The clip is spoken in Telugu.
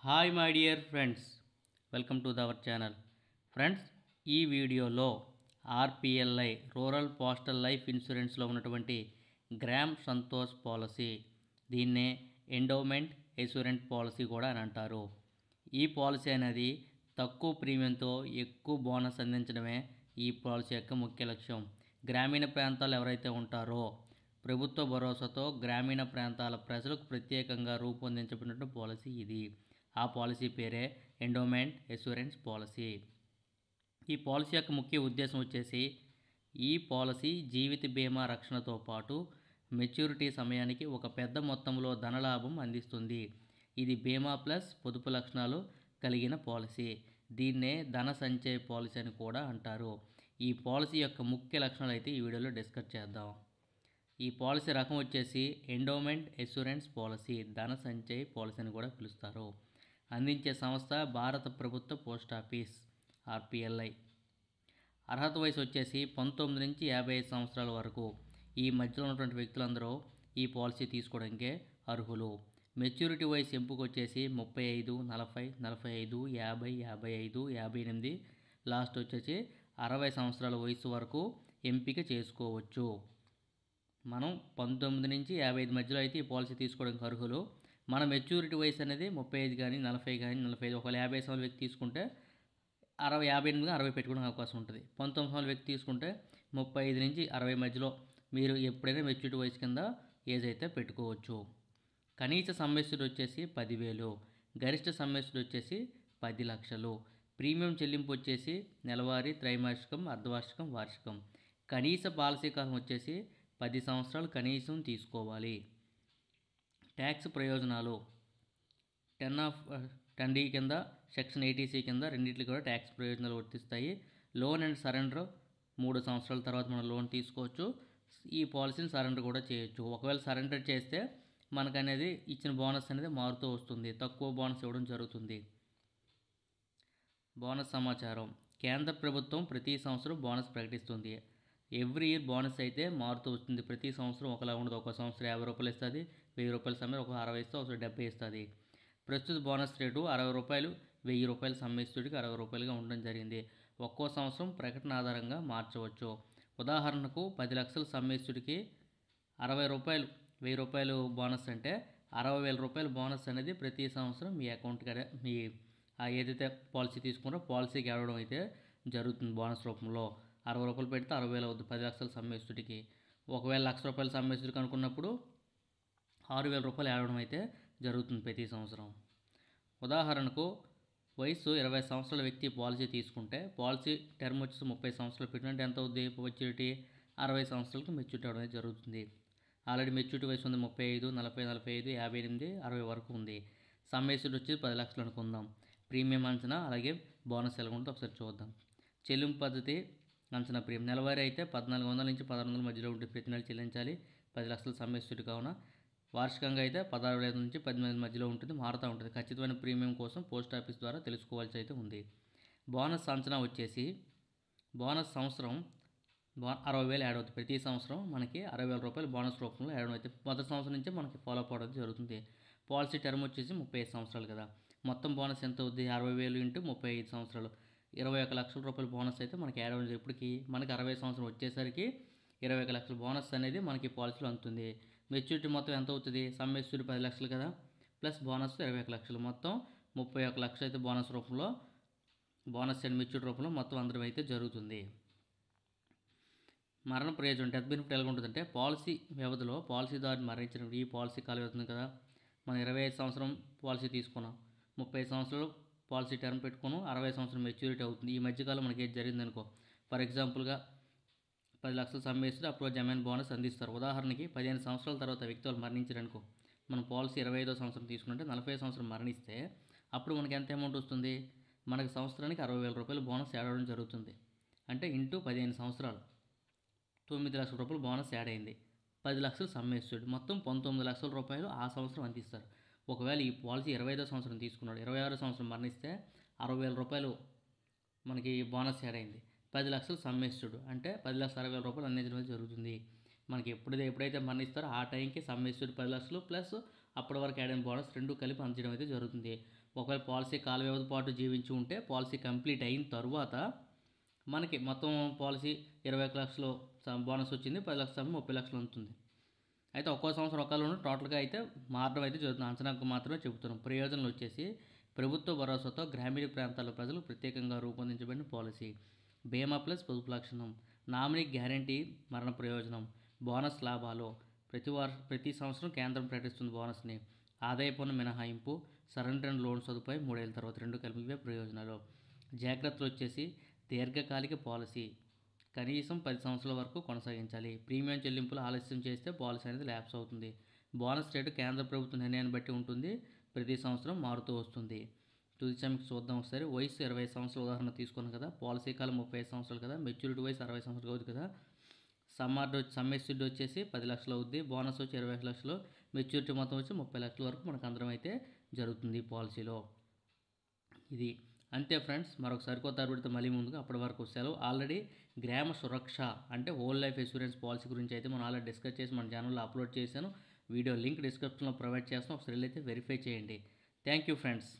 Hi my dear friends, welcome to our channel. Friends, ఈ వీడియోలో ఆర్పిఎల్ఐ రూరల్ పోస్టల్ లైఫ్ ఇన్సూరెన్స్లో ఉన్నటువంటి గ్రామ్ సంతోష్ పాలసీ, దీన్నే ఎండోమెంట్ ఎష్యూరెన్స్ పాలసీ కూడా అని అంటారు. ఈ పాలసీ అనేది తక్కువ ప్రీమియంతో ఎక్కువ బోనస్ అందించడమే ఈ పాలసీ యొక్క ముఖ్య లక్ష్యం. గ్రామీణ ప్రాంతాలు ఎవరైతే ఉంటారో ప్రభుత్వ భరోసాతో గ్రామీణ ప్రాంతాల ప్రజలకు ప్రత్యేకంగా రూపొందించబడిన పాలసీ ఇది. ఆ పాలసీ పేరే ఎండోమెంట్ ఎష్యూరెన్స్ పాలసీ. ఈ పాలసీ యొక్క ముఖ్య ఉద్దేశం వచ్చేసి ఈ పాలసీ జీవిత బీమా రక్షణతో పాటు మెచ్యూరిటీ సమయానికి ఒక పెద్ద మొత్తంలో ధనలాభం అందిస్తుంది. ఇది బీమా ప్లస్ పొదుపు లక్షణాలు కలిగిన పాలసీ. దీన్నే ధన సంచయ్ పాలసీ అని కూడా అంటారు. ఈ పాలసీ యొక్క ముఖ్య లక్షణాలు అయితే ఈ వీడియోలో డిస్కస్ చేద్దాం. ఈ పాలసీ రకం వచ్చేసి ఎండోమెంట్ ఎష్యూరెన్స్ పాలసీ, ధన సంచయ్ పాలసీ అని కూడా పిలుస్తారు. అందించే సంస్థ భారత ప్రభుత్వ పోస్ట్ ఆఫీస్ ఆర్పిఎల్ఐ. అర్హత వయసు వచ్చేసి 19 నుంచి 55 సంవత్సరాల వరకు. ఈ మధ్యలో ఉన్నటువంటి వ్యక్తులందరూ ఈ పాలసీ తీసుకోవడానికే అర్హులు. మెచ్యూరిటీ వయసు ఎంపిక వచ్చేసి 35, 40, 45, 50, 55, 58, లాస్ట్ వచ్చేసి 60 సంవత్సరాల వయసు వరకు ఎంపిక చేసుకోవచ్చు. మనం 19 నుంచి 55 మధ్యలో అయితే ఈ పాలసీ తీసుకోవడానికి అర్హులు. మన మెచ్యూరిటీ వయసు అనేది 35 కానీ 40 కానీ 45, ఒకవేళ 50 సంవత్సరాల వ్యక్తి తీసుకుంటే 60, 58, 60 పెట్టుకోవడానికి అవకాశం ఉంటుంది. 19 సంవత్సరాల వ్యక్తి తీసుకుంటే 35 నుంచి 60 మధ్యలో మీరు ఎప్పుడైనా మెచ్యూరిటీ వయసు కింద ఏజ్ అయితే పెట్టుకోవచ్చు. కనీస సమ్మెస్యుడు వచ్చేసి 10,000, గరిష్ట సమ్మెస్యుడు వచ్చేసి 10 లక్షలు. ప్రీమియం చెల్లింపు వచ్చేసి నెలవారీ, త్రైమాసికం, అర్ధవార్షికం, వార్షికం. కనీస పాలసీ కాలం వచ్చేసి 10 సంవత్సరాలు కనీసం తీసుకోవాలి. ట్యాక్స్ ప్రయోజనాలు 10D కింద, సెక్షన్ 80C కింద రెండింటికి కూడా ట్యాక్స్ ప్రయోజనాలు వర్తిస్తాయి. లోన్ అండ్ సరెండర్ 3 సంవత్సరాల తర్వాత మనం లోన్ తీసుకోవచ్చు. ఈ పాలసీని సరెండర్ కూడా చేయొచ్చు. ఒకవేళ సరెండర్ చేస్తే మనకు అనేది ఇచ్చిన బోనస్ అనేది మారుతూ వస్తుంది, తక్కువ బోనస్ ఇవ్వడం జరుగుతుంది. బోనస్ సమాచారం. కేంద్ర ప్రభుత్వం ప్రతి సంవత్సరం బోనస్ ప్రకటిస్తుంది. ఎవ్రీ ఇయర్ బోనస్ అయితే మారుతూ వస్తుంది. ప్రతి సంవత్సరం ఒకలా ఉండదు. ఒక సంవత్సరం 50 రూపాయలు ఇస్తుంది, 1000 రూపాయల సమ్మె, ఒక 60 ఇస్తే, ఒక 70 ఇస్తుంది. ప్రస్తుత బోనస్ రేటు 60 రూపాయలు, 1000 రూపాయల సమ్మెస్తుడికి 60 రూపాయలుగా ఉండడం జరిగింది. ఒక్కో సంవత్సరం ప్రకటన ఆధారంగా మార్చవచ్చు. ఉదాహరణకు 10 లక్షల సమ్మెస్తుడికి 60 రూపాయలు, 1000 రూపాయలు బోనస్ అంటే 60,000 రూపాయల బోనస్ అనేది ప్రతి సంవత్సరం మీ అకౌంట్కి, మీ ఏదైతే పాలసీ తీసుకున్నారో పాలసీకి ఇవ్వడం అయితే జరుగుతుంది. బోనస్ రూపంలో 60 రూపాయలు పెడితే 60,000 అవుతుంది 10 లక్షల సమ్మెస్తుడికి. ఒకవేళ 1,00,000 రూపాయల సమ్మెస్తుడికి అనుకున్నప్పుడు 6,000 రూపాయలు ఇవ్వడం అయితే జరుగుతుంది ప్రతి సంవత్సరం. ఉదాహరణకు వయసు 20 సంవత్సరాల వ్యక్తి పాలసీ తీసుకుంటే పాలసీ టర్మ్ వచ్చేసి 30 సంవత్సరాలు పెట్టినట్టు ఎంత అవుతుంది? మెచ్యూరిటీ 60 సంవత్సరాలకు మెచ్యూరిటీ అవడం జరుగుతుంది. ఆల్రెడీ మెచ్యూరిటీ వయసు ఉంది 35, 40, 45, 58, 60 వరకు ఉంది. సమ్మెస్యుడు వచ్చి 10 లక్షలు అనుకుందాం. ప్రీమియం అంచనా అలాగే బోనస్ ఎలా ఉంటుందో ఒకసారి చూద్దాం. చెల్లింపు పద్ధతి అంచనా ప్రీమియం నెలవారీ అయితే 1,400 నుంచి 1,600 మధ్యలో ఉంటుంది. ప్రతి నెల చెల్లించాలి. 10 లక్షల సమ్మెస్యుడి కావున. వార్షికంగా అయితే 16,000 నుంచి 18,000 మధ్యలో ఉంటుంది, మారుతూ ఉంటుంది. ఖచ్చితమైన ప్రీమియం కోసం పోస్ట్ ఆఫీస్ ద్వారా తెలుసుకోవాల్సి అయితే ఉంది. బోనస్ అంచనా వచ్చేసి బోనస్ సంవత్సరం 60,000 యాడ్ అవుతుంది. ప్రతి సంవత్సరం మనకి 60,000 రూపాయలు బోనస్ రూపంలో యాడ్ అవుతాయి. మొదటి సంవత్సరం నుంచే మనకి ఫాలో అప్ అవడం జరుగుతుంది. పాలసీ టర్మ్ వచ్చేసి 35 సంవత్సరాలు కదా. మొత్తం బోనస్ ఎంత అవుతుంది? 60,000 ఇంటూ 35 సంవత్సరాలు, 21 లక్షల రూపాయల బోనస్ అయితే మనకి యాడ్ అవ్వడం. ఇప్పటికి మనకి 60 సంవత్సరం వచ్చేసరికి 21 లక్షల బోనస్ అనేది మనకి పాలసీలో అందుతుంది. మెచ్యూరిటీ మొత్తం ఎంత అవుతుంది? సమ్ మెచ్యూరిటీ 10 లక్షలు కదా, ప్లస్ బోనస్ 21 లక్షలు, మొత్తం 31 లక్షలు అయితే బోనస్ రూపంలో, బోనస్ అండ్ మెచ్యూరిటీ రూపంలో మొత్తం అందరం అయితే జరుగుతుంది. మరణ ప్రయోజనం, డెత్ బెనిఫిట్ ఎలా ఉంటుందంటే పాలసీ వ్యవధిలో పాలసీదారుని మరణించినప్పుడు, ఈ పాలసీ కాలం అవుతుంది కదా, మనం 25 సంవత్సరం పాలసీ తీసుకున్నాం, 30 సంవత్సరాలు పాలసీ టర్మ్ పెట్టుకున్నాం, 60 సంవత్సరం మెచ్యూరిటీ అవుతుంది. ఈ మధ్యకాలం మనకి ఏది జరిగిందనుకో, ఫర్ ఎగ్జాంపుల్గా 10 లక్షలు సమ్మెస్తే అప్పుడు జమైన్ బోనస్ అందిస్తారు. ఉదాహరణకి 15 సంవత్సరాల తర్వాత వ్యక్తి వాళ్ళు మరణించారనుకో, మనం పాలసీ 25వ సంవత్సరం తీసుకుంటే 40 సంవత్సరం మరణిస్తే అప్పుడు మనకి ఎంత అమౌంట్ వస్తుంది? మనకి సంవత్సరానికి 60,000 రూపాయలు బోనస్ యాడ్ అవ్వడం జరుగుతుంది. అంటే ఇంటూ 15 సంవత్సరాలు 9 లక్షల రూపాయలు బోనస్ యాడ్ అయింది. 10 లక్షలు సమ్మెస్తుడు, మొత్తం 19 లక్షల రూపాయలు ఆ సంవత్సరం అందిస్తారు. ఒకవేళ ఈ పాలసీ 25వ సంవత్సరం తీసుకున్నాడు, 26వ సంవత్సరం మరణిస్తే 60,000 రూపాయలు మనకి బోనస్ యాడ్ అయింది. 10 లక్షలు సమ్మెస్తుడు అంటే 10,60,000 రూపాయలు అందించడం జరుగుతుంది. మనకి ఎప్పుడైతే మరణిస్తారో ఆ టైంకి సమ్మెస్తుడు 10 లక్షలు ప్లస్ అప్పటి వరకు యాడ్ అయిన బోనస్ రెండు కలిపి అందజేయడం అయితే జరుగుతుంది. ఒకవేళ పాలసీ కాల వ్యవధి పాటు జీవించి ఉంటే పాలసీ కంప్లీట్ అయిన తర్వాత మనకి మొత్తం పాలసీ 21 లక్షలు బోనస్ వచ్చింది, 10 లక్షలు 30 లక్షలు ఉంటుంది. అయితే ఒక్కో సంవత్సరం ఒకళ్ళు టోటల్గా అయితే మారడం అయితే జరుగుతుంది. అంచనాకు మాత్రమే చెబుతున్నాం. ప్రయోజనాలు వచ్చేసి ప్రభుత్వ భరోసాతో గ్రామీణ ప్రాంతాల ప్రజలు ప్రత్యేకంగా రూపొందించబడిన పాలసీ, బీమా ప్లస్ పొదుపు లక్షణం, నామినీ గ్యారంటీ మరణ ప్రయోజనం, బోనస్ లాభాలు, ప్రతి సంవత్సరం కేంద్రం ప్రకటిస్తుంది బోనస్ని, ఆదాయ పన్ను మినహాయింపు, సరెండర్ అండ్ లోన్ సదుపాయం 3 ఏళ్ళ తర్వాత రెండు కలిపి ప్రయోజనాలు. జాగ్రత్తలు వచ్చేసి దీర్ఘకాలిక పాలసీ కనీసం 10 సంవత్సరాల వరకు కొనసాగించాలి. ప్రీమియం చెల్లింపులు ఆలస్యం చేస్తే పాలసీ అనేది ల్యాప్స్ అవుతుంది. బోనస్ రేటు కేంద్ర ప్రభుత్వ నిర్ణయాన్ని బట్టి ఉంటుంది, ప్రతి సంవత్సరం మారుతూ వస్తుంది. తుది సమీక్ష చూద్దాం ఒకసారి. వయసు 20 సంవత్సరాల ఉదాహరణ తీసుకున్నాం కదా, పాలసీ కాలం 35 సంవత్సరాలు కదా, మెచ్యూరిటీ వయసు 60 సంవత్సరాలు అవుతుంది కదా. సమ్మెస్డ్ వచ్చేసి 10 లక్షలు అవుద్ది, బోనస్ వచ్చి 20 లక్షలు, మెచ్యూరిటీ మొత్తం వచ్చి 30 లక్షల వరకు మనకు అందరం అయితే జరుగుతుంది పాలసీలో. ఇది అంతే ఫ్రెండ్స్. మరొక సరికొత్త అప్డేట్తో మళ్ళీ ముందుగా, అప్పటి వరకు సెలవు. ఆల్రెడీ గ్రామ సురక్ష అంటే హోల్ లైఫ్ ఇన్సూరెన్స్ పాలసీ గురించి అయితే మనం ఆల్రెడీ డిస్కస్ చేసి మన ఛానల్లో అప్లోడ్ చేశాను. వీడియో లింక్ డిస్క్రిప్షన్లో ప్రొవైడ్ చేస్తాను, ఒకసారి అయితే వెరిఫై చేయండి. Thank you friends.